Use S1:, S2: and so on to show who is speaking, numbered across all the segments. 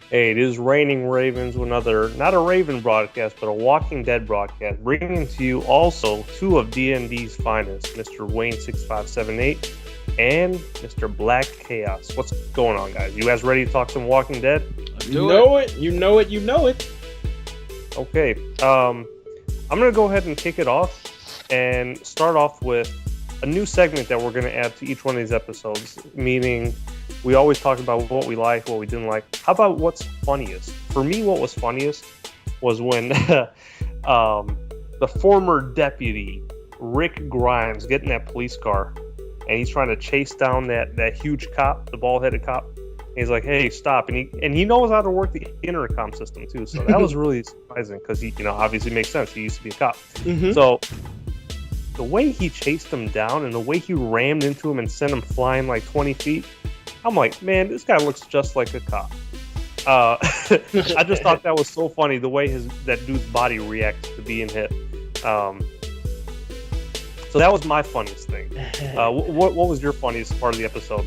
S1: Hey, it is raining Ravens with another, not a Raven broadcast, but a Walking Dead broadcast, bringing to you also two of D&D's finest, Mr. Wayne6578 and Mr. BLACK-KAOS. What's going on, guys? You guys ready to talk some Walking Dead?
S2: You know it. You know it. You know it.
S1: Okay, I'm going to go ahead and kick it off and start off with a new segment that we're going to add to each one of these episodes, meaning we always talk about what we like, what we didn't like. How about what's funniest? For me, what was funniest was when the former deputy, Rick Grimes, get in that police car, and he's trying to chase down that huge cop, the bald-headed cop. And he's like, hey, stop. And he knows how to work the intercom system, too. So that was really surprising because he, obviously makes sense. He used to be a cop. Mm-hmm. So the way he chased him down and the way he rammed into him and sent him flying like 20 feet, I'm like, man, this guy looks just like a cop. I just thought that was so funny, the way that dude's body reacts to being hit. So that was my funniest thing. What was your funniest part of the episode?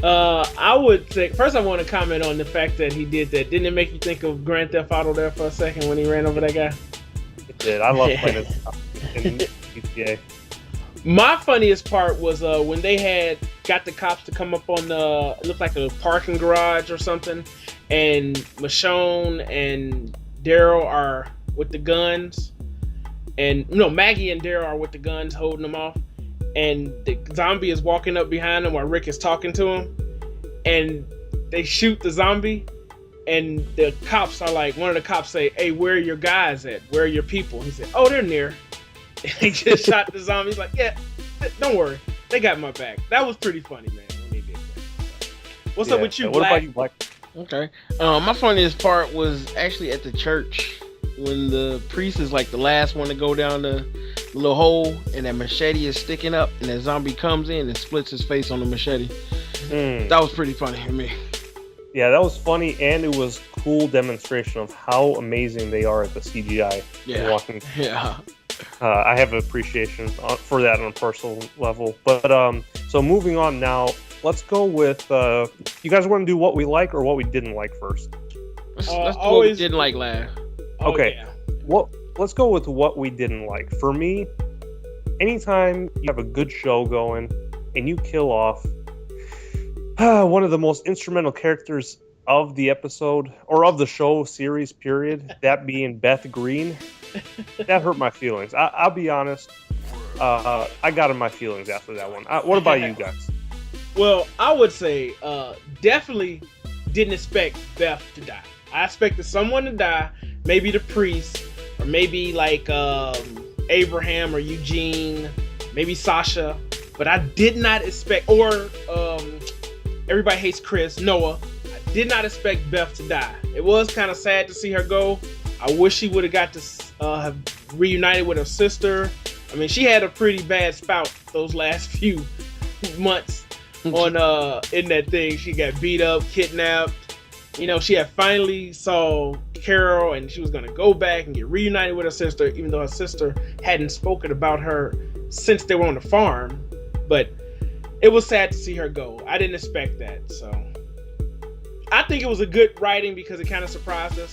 S2: I would say, first I want to comment on the fact that he did that. Didn't it make you think of Grand Theft Auto there for a second when he ran over that guy?
S1: It did. I love playing it in GTA.
S2: My funniest part was when they got the cops to come up on it looked like a parking garage or something, and Michonne and Daryl are with the guns, and Maggie and Daryl are with the guns holding them off, and the zombie is walking up behind them while Rick is talking to him, and they shoot the zombie, and the cops are like, one of the cops say, hey, where are your guys at? Where are your people? He said, oh, they're near. And he just shot the zombie. He's like, yeah, don't worry. They got my back. That was pretty funny, man, when they did that. So, what's up with you,
S1: What
S2: Black?
S1: about you, Black?
S3: Okay. My funniest part was actually at the church when the priest is like the last one to go down the little hole and that machete is sticking up and that zombie comes in and splits his face on the machete. That was pretty funny to me.
S1: Yeah, that was funny, and it was cool demonstration of how amazing they are at the CGI.
S3: Yeah.
S1: Walking.
S3: Yeah.
S1: I have an appreciation for that on a personal level. But so moving on now, let's go with you guys want to do what we like or what we didn't like first?
S3: Let's do what we didn't like last.
S1: Okay.
S2: Yeah.
S1: Let's go with what we didn't like. For me, anytime you have a good show going and you kill off one of the most instrumental characters of the episode or of the show series period, that being Beth Green, that hurt my feelings. I'll be honest. I got in my feelings after that one. What about you guys?
S2: Well, I would say definitely didn't expect Beth to die. I expected someone to die, maybe the priest, or maybe like Abraham or Eugene, maybe Sasha, but I did not expect, or everybody hates Chris, Noah. I did not expect Beth to die. It was kind of sad to see her go. I wish she would have got to have reunited with her sister. I mean, she had a pretty bad spout those last few months on in that thing. She got beat up, kidnapped. She had finally saw Carol, and she was gonna go back and get reunited with her sister, even though her sister hadn't spoken about her since they were on the farm. But it was sad to see her go. I didn't expect that, so I think it was a good writing because it kind of surprised us.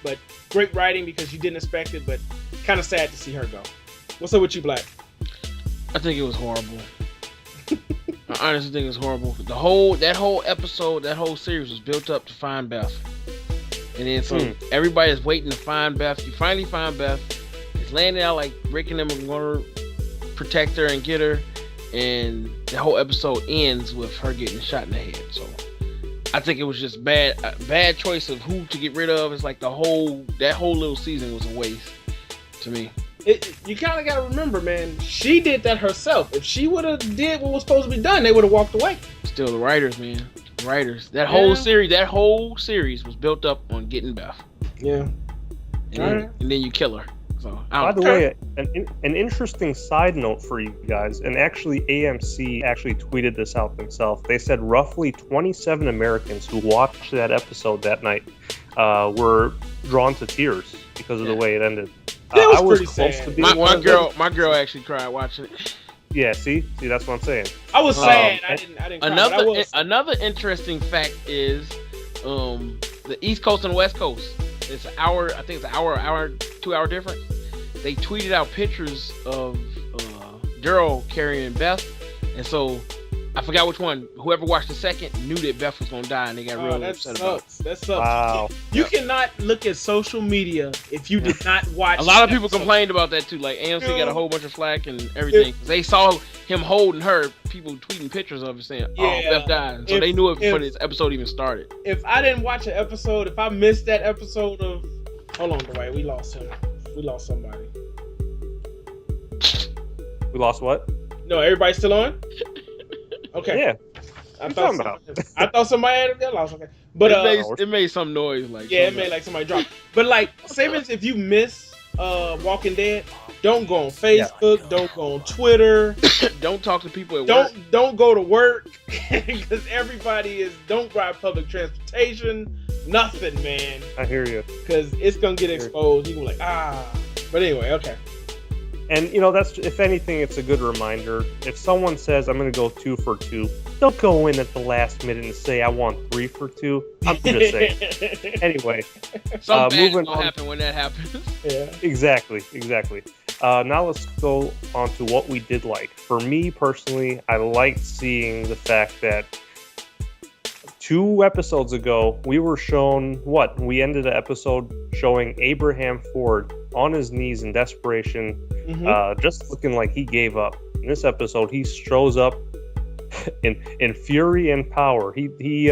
S2: But great writing because you didn't expect it, but kind of sad to see her go. What's up with you, Black?
S3: I think it was horrible. I honestly think it was horrible. That whole episode, that whole series was built up to find Beth. And then so everybody is waiting to find Beth. You finally find Beth. It's landing out like Rick and them are going to protect her and get her. And the whole episode ends with her getting shot in the head. So I think it was just bad choice of who to get rid of. It's like that whole little season was a waste to me.
S2: You kind of got to remember, man, she did that herself. If she would have did what was supposed to be done, they would have walked away.
S3: Still the writers, man. The writers. That whole series was built up on getting Beth.
S2: Yeah.
S3: And then you kill her. So,
S1: by the way, an interesting side note for you guys, and actually AMC actually tweeted this out themselves. They said roughly 27 Americans who watched that episode that night were drawn to tears because of the way it ended.
S2: I
S1: was
S2: pretty
S1: close
S2: sad.
S1: to being
S3: my girl actually cried watching it.
S1: Yeah, see, that's what I'm saying.
S2: I was sad. I didn't cry,
S3: Another interesting fact is, the East Coast and the West Coast. It's an hour. I think it's an hour, 2 hour difference. They tweeted out pictures of Daryl carrying Beth, and so I forgot which one. Whoever watched the second knew that Beth was gonna die, and they got real upset about it.
S2: That sucks.
S1: Wow.
S2: You cannot look at social media if you did not watch.
S3: A lot of people complained about that too. Like AMC got a whole bunch of flack and everything. They saw him holding her. People tweeting pictures of it saying, "Oh, Beth died." So they knew it before this episode even started.
S2: If I didn't watch an episode, if I missed that episode of, hold on, Dwight, we lost him. We lost somebody.
S1: We lost what?
S2: No, everybody's still on. Okay.
S1: Yeah.
S2: I thought somebody had got lost. Okay, but
S3: it made some noise. Like
S2: it made like somebody dropped. But like, say if you miss Walking Dead, don't go on Facebook. Don't go on Twitter.
S3: Don't talk to people at work.
S2: Don't go to work because everybody don't ride public transportation. Nothing, man.
S1: I hear you.
S2: Because it's gonna get exposed. You can be like, But anyway, okay.
S1: And that's, if anything, it's a good reminder. If someone says I'm going to go 2 for 2, don't go in at the last minute and say I want 3 for 2. I'm just saying. Anyway,
S3: something moving on. Happen when that happens.
S2: Yeah.
S1: Exactly. Now let's go on to what we did like. For me personally, I liked seeing the fact that 2 episodes ago we were shown what we ended the episode showing Abraham Ford on his knees in desperation, just looking like he gave up. In this episode, he shows up in fury and power. He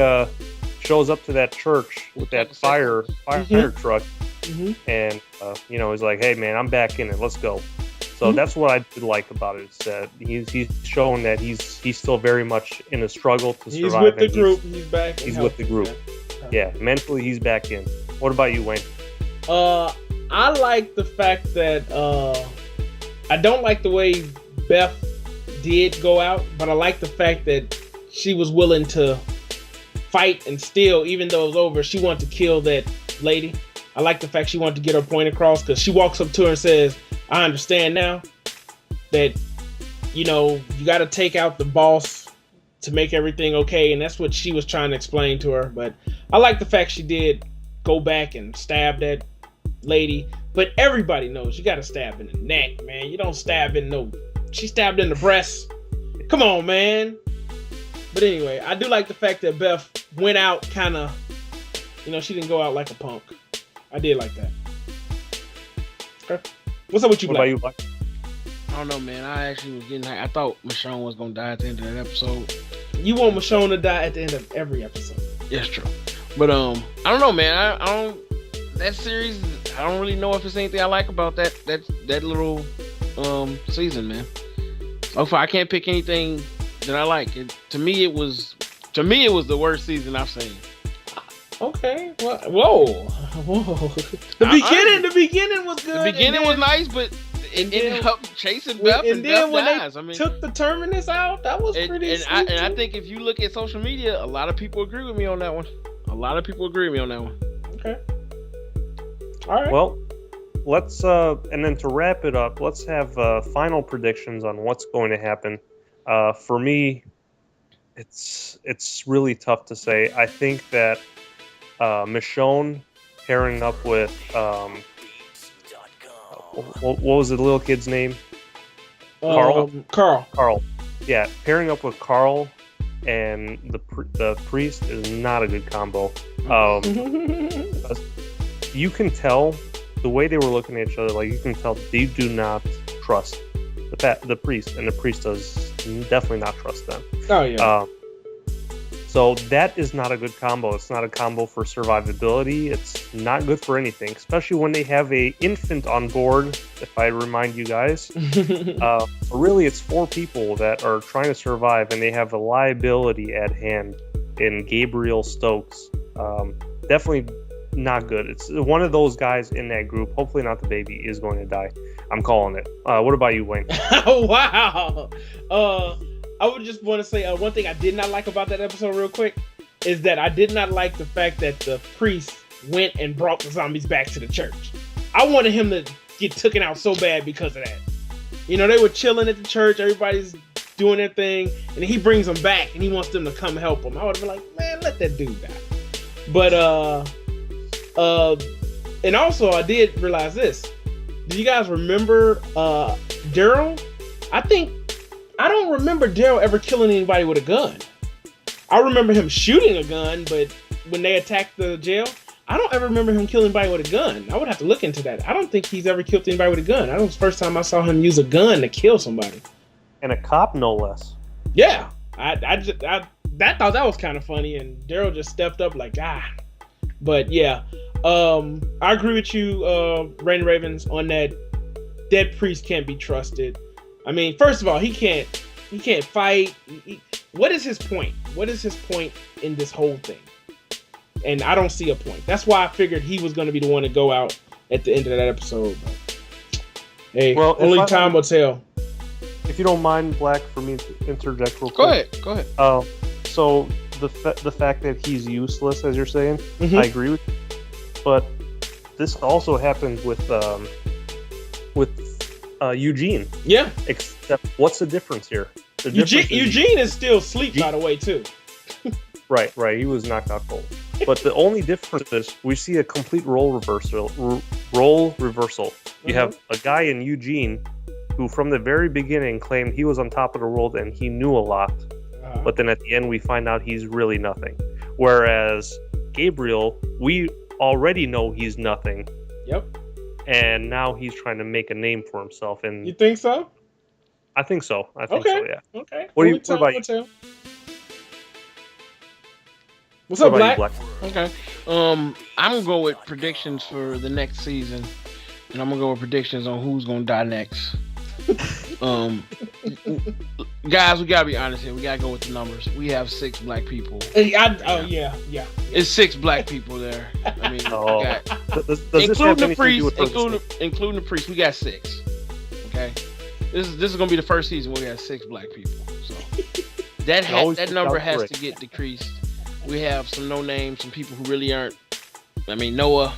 S1: shows up to that church with that fire truck, and he's like, "Hey man, I'm back in it. Let's go." So that's what I did like about it. Is that he's showing that he's still very much in a struggle to survive.
S2: He's with the group. He's back.
S1: He's with the group. Yeah, mentally he's back in. What about you, Wayne?
S2: I like the fact that I don't like the way Beth did go out, but I like the fact that she was willing to fight and still, even though it was over, she wanted to kill that lady. I like the fact she wanted to get her point across because she walks up to her and says, "I understand now that you got to take out the boss to make everything okay," and that's what she was trying to explain to her. But I like the fact she did go back and stab that lady, but everybody knows you gotta stab in the neck, man. You don't stab in she stabbed in the breast. Come on, man. But anyway, I do like the fact that Beth went out kind of, she didn't go out like a punk. I did like that. Okay. What's up with you,
S1: What
S2: Black?
S1: about you, Black?
S3: I don't know, man. I actually was getting I thought Michonne was gonna die at the end of that episode.
S2: You want Michonne to die at the end of every episode.
S3: Yes, true. But I don't know, man. I don't. That series, I don't really know if it's anything I like about that little season, man. So far, I can't pick anything that I like. To me, it was the worst season I've seen.
S2: Okay. Whoa. The beginning was good.
S3: The beginning was nice, but it ended up chasing Beth, and Beth dies.
S2: They took the Terminus out. That was pretty.
S3: And I think if you look at social media, a lot of people agree with me on that one.
S2: Okay. All right.
S1: Well, let's and then to wrap it up, let's have final predictions on what's going to happen. For me, it's really tough to say. I think that Michonne pairing up with what was the little kid's name? Carl. Yeah, pairing up with Carl and the priest is not a good combo. You can tell the way they were looking at each other. Like, you can tell they do not trust the priest, and the priest does definitely not trust them.
S2: Oh yeah.
S1: So that is not a good combo. It's not a combo for survivability. It's not good for anything, especially when they have a infant on board. If I remind you guys, really, it's 4 people that are trying to survive, and they have a liability at hand in Gabriel Stokes. Definitely not good. It's one of those guys in that group. Hopefully, not the baby is going to die. I'm calling it. What about you, Wayne?
S2: Wow. I would just want to say one thing I did not like about that episode real quick is that I did not like the fact that the priest went and brought the zombies back to the church. I wanted him to get taken out so bad because of that. They were chilling at the church, everybody's doing their thing, and he brings them back and he wants them to come help him. I would have been like, man, let that dude die. But And also I did realize this. Do you guys remember Daryl? I don't remember Daryl ever killing anybody with a gun. I remember him shooting a gun, but when they attacked the jail, I don't ever remember him killing anybody with a gun. I would have to look into that. I don't think he's ever killed anybody with a gun. That was the first time I saw him use a gun to kill somebody.
S1: And a cop, no less.
S2: Yeah, I thought that was kind of funny, and Daryl just stepped up like, But yeah, I agree with you, Rain Ravens, on that. That priest can't be trusted. I mean, first of all, he can't fight. What is his point? What is his point in this whole thing? And I don't see a point. That's why I figured he was going to be the one to go out at the end of that episode. But, hey, well, only time will tell.
S1: If you don't mind, Black, for me to interject real quick.
S3: Go ahead.
S1: So the fact that he's useless, as you're saying, I agree with you. But this also happened with Eugene. Yeah. Except, what's the difference here?
S2: Eugene is still asleep, by the way, too.
S1: Right. He was knocked out cold. But the only difference is we see a complete role reversal. You have a guy in Eugene who, from the very beginning, claimed he was on top of the world and he knew a lot. But then at the end, we find out he's really nothing. Whereas Gabriel, we already know he's nothing.
S2: Yep.
S1: And now he's trying to make a name for himself. And
S2: you think so?
S1: I think so. Yeah.
S2: Okay.
S1: What about you?
S2: What's up, Black?
S3: Okay. I'm gonna go with predictions for the next season, and I'm gonna go with predictions on who's gonna die next. Guys, we gotta be honest here. We gotta go with the numbers. We have 6 black people.
S2: Yeah.
S3: It's 6 black people there. I mean,
S1: including
S3: the priest, we got 6. Okay, this is gonna be the first season where we have 6 black people. So that number has to get decreased. We have some no names, some people who really aren't. I mean, Noah,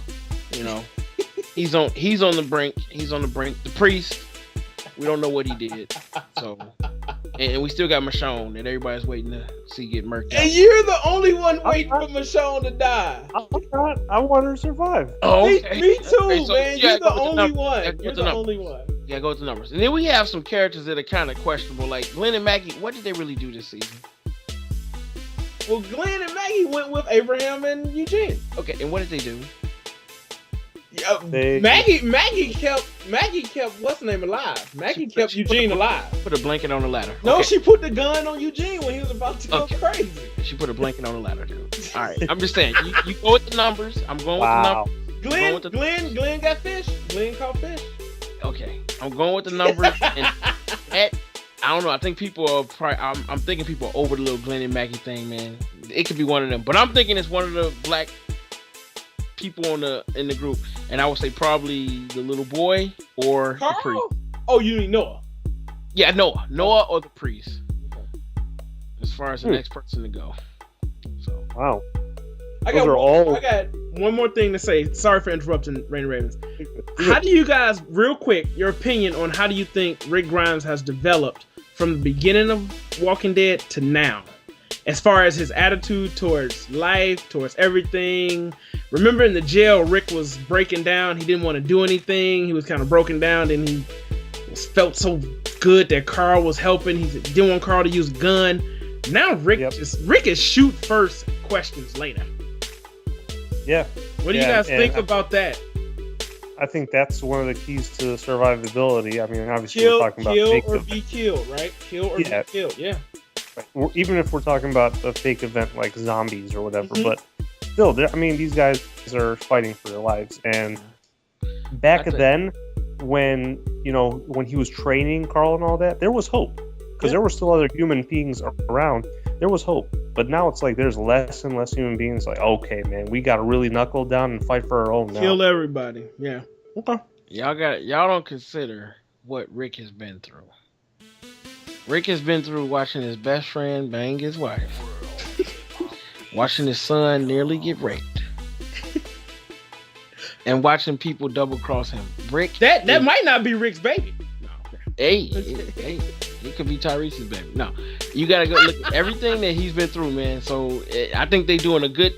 S3: he's on the brink. He's on the brink. The priest, we don't know what he did. So, and we still got Michonne that everybody's waiting to see get murked out.
S2: And you're the only one waiting for Michonne to die.
S1: I want her to survive.
S3: Oh, okay.
S2: Me too, man. You're the only one. You're the only one.
S3: Yeah, go with the numbers. And then we have some characters that are kind of questionable, like Glenn and Maggie. What did they really do this season?
S2: Well, Glenn and Maggie went with Abraham and Eugene.
S3: Okay, and what did they do?
S2: Maggie kept what's the name alive. Maggie kept Eugene alive.
S3: Put a blanket on the ladder.
S2: No, she put the gun on Eugene when he was about to go crazy.
S3: She put a blanket on the ladder, dude. All right, I'm just saying. You go with the numbers. I'm going with the numbers.
S2: Glenn got fish. Glenn caught fish.
S3: Okay, I'm going with the numbers. And I don't know. I think people are probably. I'm thinking people are over the little Glenn and Maggie thing, man. It could be one of them, but I'm thinking it's one of the black people in the group, and I would say probably the little boy or
S2: Carl?
S3: The priest.
S2: Oh, you mean Noah?
S3: Yeah, Noah or the priest. As far as the next person to go. So
S1: wow.
S2: I got one more thing to say. Sorry for interrupting, Rain Ravens. How do you guys, real quick, your opinion on how do you think Rick Grimes has developed from the beginning of Walking Dead to now? As far as his attitude towards life, towards everything. Remember in the jail, Rick was breaking down. He didn't want to do anything. He was kind of broken down. Then he felt so good that Carl was helping. He didn't want Carl to use a gun. Now Rick is shoot first, questions later.
S1: Yeah.
S2: What do you guys think about that?
S1: I think that's one of the keys to survivability. I mean, obviously
S2: kill,
S1: we're talking about
S2: kill or be killed, right? Kill or be killed, yeah.
S1: Right. Even if we're talking about a fake event like zombies or whatever, but still, I mean, these guys are fighting for their lives. And back then, when he was training Carl and all that, there was hope because there were still other human beings around. There was hope, but now it's like there's less and less human beings. Like, okay, man, we got to really knuckle down and fight for our own now.
S2: Kill everybody, yeah. Okay.
S3: Y'all don't consider what Rick has been through. Rick has been through watching his best friend bang his wife, watching his son nearly get raped, and watching people double cross him. Rick,
S2: that might not be Rick's baby. No.
S3: Hey, it could be Tyrese's baby. No, you gotta go look at everything that he's been through, man. So I think they're doing a good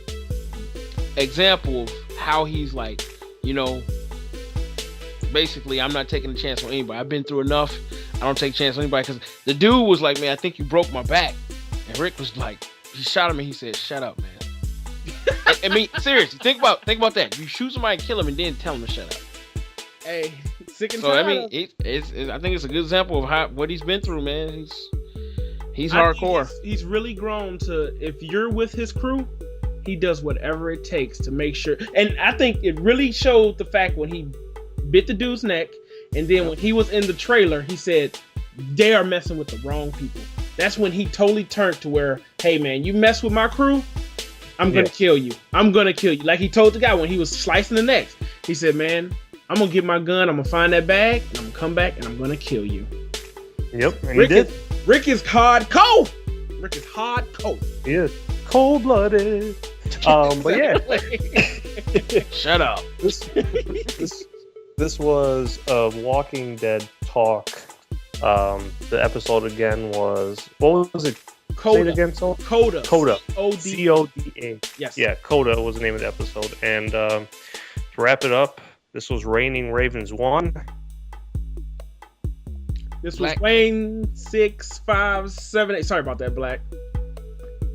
S3: example of how he's like, you know, basically, I'm not taking a chance on anybody. I've been through enough. I don't take a chance on anybody. Because the dude was like, man, I think you broke my back. And Rick was like, he shot him and he said, shut up, man. I mean, seriously, think about that. You shoot somebody and kill him and then tell him to shut up.
S2: Hey, sick and
S3: So I
S2: tired.
S3: mean, I think it's a good example of what he's been through, man. He's hardcore.
S2: He's really grown to, if you're with his crew, he does whatever it takes to make sure. And I think it really showed the fact when he bit the dude's neck, and then when he was in the trailer, he said, they are messing with the wrong people. That's when he totally turned to where, hey man, you mess with my crew, I'm gonna kill you. I'm gonna kill you. Like he told the guy when he was slicing the necks, he said, man, I'm gonna get my gun, I'm gonna find that bag, and I'm gonna come back and I'm gonna kill you.
S1: Yep, and he did.
S2: Rick is hardcore. Rick is hardcore.
S1: He is cold-blooded. But yeah,
S3: Shut up.
S1: This was a Walking Dead talk. The episode again was, what was it?
S2: Coda.
S1: Say it again, Sol?
S2: Coda.
S1: Coda.
S2: C-O-D.
S1: Coda.
S2: Yes.
S1: Yeah, Coda was the name of the episode. And to wrap it up, this was Reigning Ravens 1.
S2: This was Wayne 6, 5, 7, 8. Sorry about that, Black.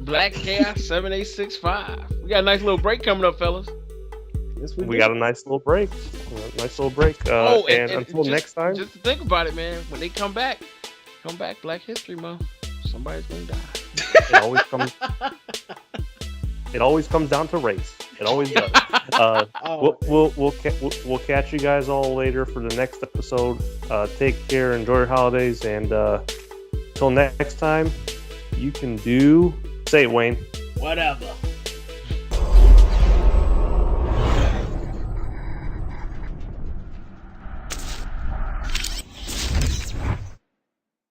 S3: BLACK-KAOS 7865. We got a nice little break coming up, fellas.
S2: Yes,
S1: We got a nice little break. And until next time.
S3: Just to think about it, man. When they come back Black History Month. Somebody's gonna die.
S1: It always comes down to race. It always does. We'll catch you guys all later for the next episode. Take care, enjoy your holidays, and till next time, you can do. Say it, Wayne.
S2: Whatever.